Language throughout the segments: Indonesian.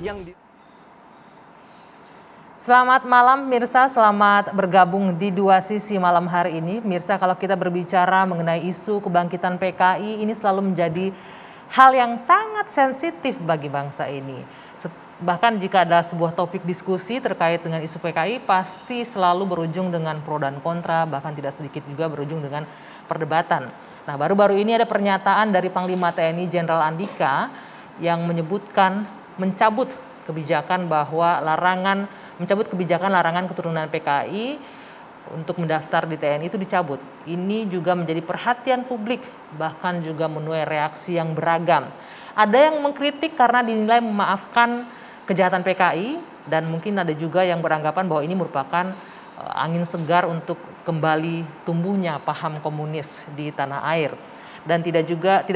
yang di Selamat malam Mirsa, selamat bergabung di Dua Sisi malam hari ini. Mirsa, kalau kita berbicara mengenai isu kebangkitan PKI, ini selalu menjadi hal yang sangat sensitif bagi bangsa ini. Bahkan jika ada sebuah topik diskusi terkait dengan isu PKI, pasti selalu berujung dengan pro dan kontra, bahkan tidak sedikit juga berujung dengan perdebatan. Nah, baru-baru ini ada pernyataan dari Panglima TNI Jenderal Andika yang menyebutkan mencabut kebijakan larangan keturunan PKI untuk mendaftar di TNI itu dicabut. Ini juga menjadi perhatian publik, bahkan juga menuai reaksi yang beragam. Ada yang mengkritik karena dinilai memaafkan kejahatan PKI, dan mungkin ada juga yang beranggapan bahwa ini merupakan angin segar untuk kembali tumbuhnya paham komunis di tanah air. Dan tidak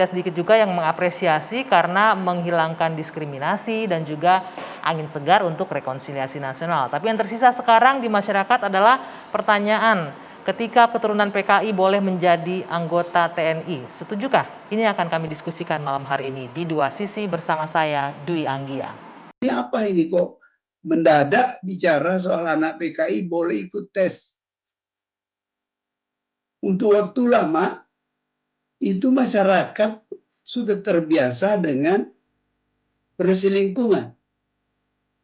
sedikit juga yang mengapresiasi karena menghilangkan diskriminasi dan juga angin segar untuk rekonsiliasi nasional. Tapi yang tersisa sekarang di masyarakat adalah pertanyaan, ketika keturunan PKI boleh menjadi anggota TNI, setujukah? Ini akan kami diskusikan malam hari ini di Dua Sisi bersama saya, Dwi Anggia. Ini apa ini kok mendadak bicara soal anak PKI boleh ikut tes? Untuk waktu lama itu masyarakat sudah terbiasa dengan berselingkungan.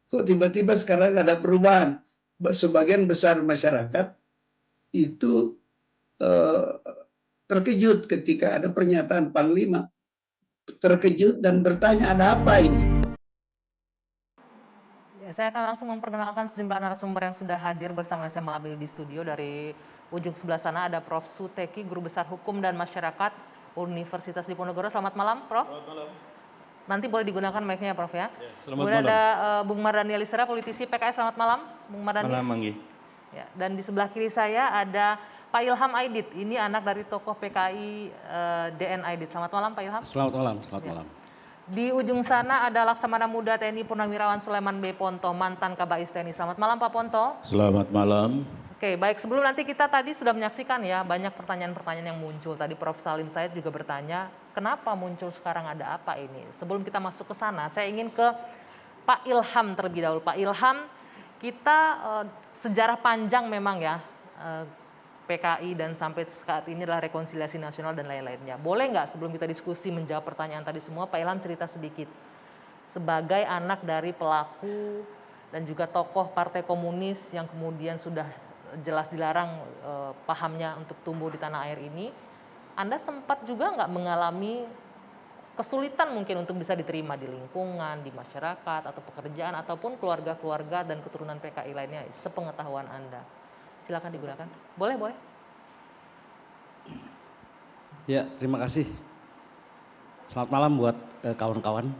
Kok tiba-tiba sekarang ada perubahan? Sebagian besar masyarakat itu terkejut ketika ada pernyataan Panglima. Terkejut dan bertanya, ada apa ini? Saya akan langsung memperkenalkan sejumlah narasumber yang sudah hadir bersama saya malam ini di studio. Dari ujung sebelah sana ada Prof. Suteki, Guru Besar Hukum dan Masyarakat Universitas Diponegoro. Selamat malam, Prof. Selamat malam. Nanti boleh digunakan mic-nya, Prof ya. Selamat Kemudian malam. ada Bung Mardhani Alisera, politisi PKS. Selamat malam, Bung Mardhani. Malam, Manggi. Ya, dan di sebelah kiri saya ada Pak Ilham Aidit. Ini anak dari tokoh PKI DN Aidit. Selamat malam, Pak Ilham. Selamat malam, selamat malam. Di ujung sana ada Laksamana Muda TNI Purnawirawan Sulaiman B. Ponto, mantan Kabais TNI. Selamat malam, Pak Ponto. Selamat malam. Oke, baik. Sebelum nanti kita tadi sudah menyaksikan ya banyak pertanyaan-pertanyaan yang muncul. Tadi Prof. Salim Said juga bertanya, kenapa muncul sekarang, ada apa ini? Sebelum kita masuk ke sana, saya ingin ke Pak Ilham terlebih dahulu. Pak Ilham, kita sejarah panjang memang ya PKI dan sampai saat ini adalah rekonsiliasi nasional dan lain-lainnya. Boleh nggak sebelum kita diskusi menjawab pertanyaan tadi semua, Pak Ilham cerita sedikit sebagai anak dari pelaku dan juga tokoh Partai Komunis yang kemudian sudah jelas dilarang pahamnya untuk tumbuh di tanah air ini, Anda sempat juga nggak mengalami kesulitan mungkin untuk bisa diterima di lingkungan, di masyarakat, atau pekerjaan, ataupun keluarga-keluarga dan keturunan PKI lainnya, sepengetahuan Anda? Silakan digunakan. Boleh, boleh. Ya, terima kasih. Selamat malam buat kawan-kawan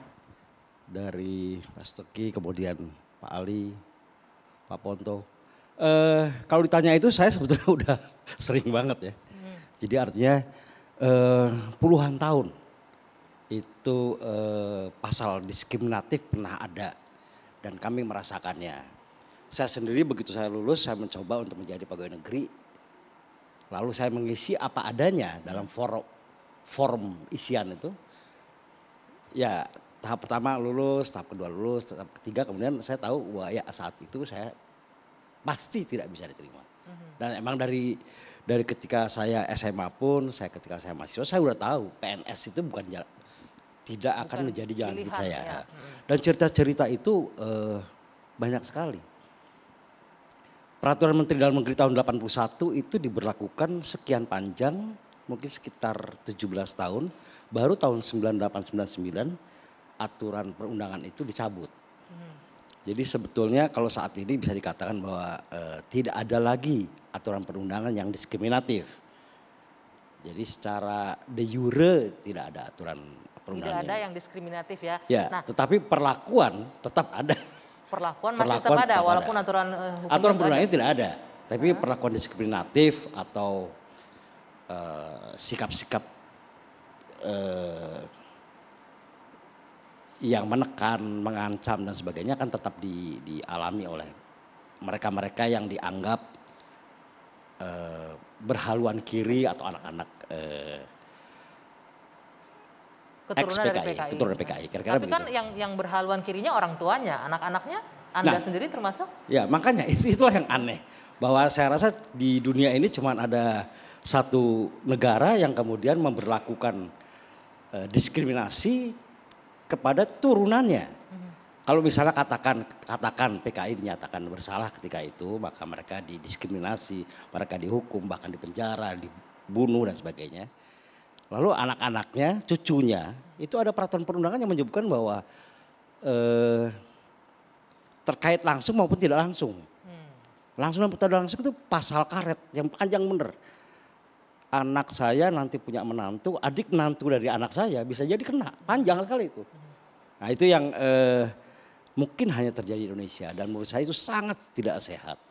dari Pak Suteki, kemudian Pak Ali, Pak Ponto. Kalau ditanya itu saya sebetulnya udah sering banget ya. Jadi artinya puluhan tahun itu pasal diskriminatif pernah ada dan kami merasakannya. Saya sendiri begitu saya lulus, saya mencoba untuk menjadi pegawai negeri. Lalu saya mengisi apa adanya dalam form isian itu. Ya, tahap pertama lulus, tahap kedua lulus, tahap ketiga kemudian saya tahu bahwa ya saat itu saya pasti tidak bisa diterima. Dan emang dari ketika saya SMA pun, ketika saya mahasiswa, saya udah tahu PNS itu tidak akan menjadi jalan hidup saya. Ya. Dan cerita-cerita itu banyak sekali. Peraturan Menteri Dalam Negeri tahun 81 itu diberlakukan sekian panjang, mungkin sekitar 17 tahun, baru tahun 98-99 aturan perundangan itu dicabut. Jadi sebetulnya kalau saat ini bisa dikatakan bahwa tidak ada lagi aturan perundangan yang diskriminatif. Jadi secara de jure tidak ada aturan perundangan. Tidak ada yang diskriminatif ya. Ya, nah, tetapi perlakuan tetap ada. Perlakuan masih tetap ada walaupun aturan perundangannya tidak ada. Tapi perlakuan diskriminatif atau sikap-sikap yang menekan, mengancam dan sebagainya kan tetap dialami oleh mereka-mereka yang dianggap berhaluan kiri atau anak-anak Keturunan dari PKI. keturunan PKI, kira-kira Tapi kan begitu. yang berhaluan kirinya orang tuanya, anak-anaknya Anda Nah. sendiri termasuk? Ya makanya itulah yang aneh. Bahwa saya rasa di dunia ini cuma ada satu negara yang kemudian memberlakukan diskriminasi kepada turunannya. Kalau misalnya katakan PKI dinyatakan bersalah ketika itu, maka mereka didiskriminasi, mereka dihukum, bahkan dipenjara, dibunuh dan sebagainya. Lalu anak-anaknya, cucunya, itu ada peraturan perundangan yang menyebutkan bahwa terkait langsung maupun tidak langsung. Langsung dan tidak langsung itu pasal karet yang panjang bener. Anak saya nanti punya menantu, adik menantu dari anak saya bisa jadi kena, panjang sekali itu. Nah itu yang mungkin hanya terjadi di Indonesia dan menurut saya itu sangat tidak sehat.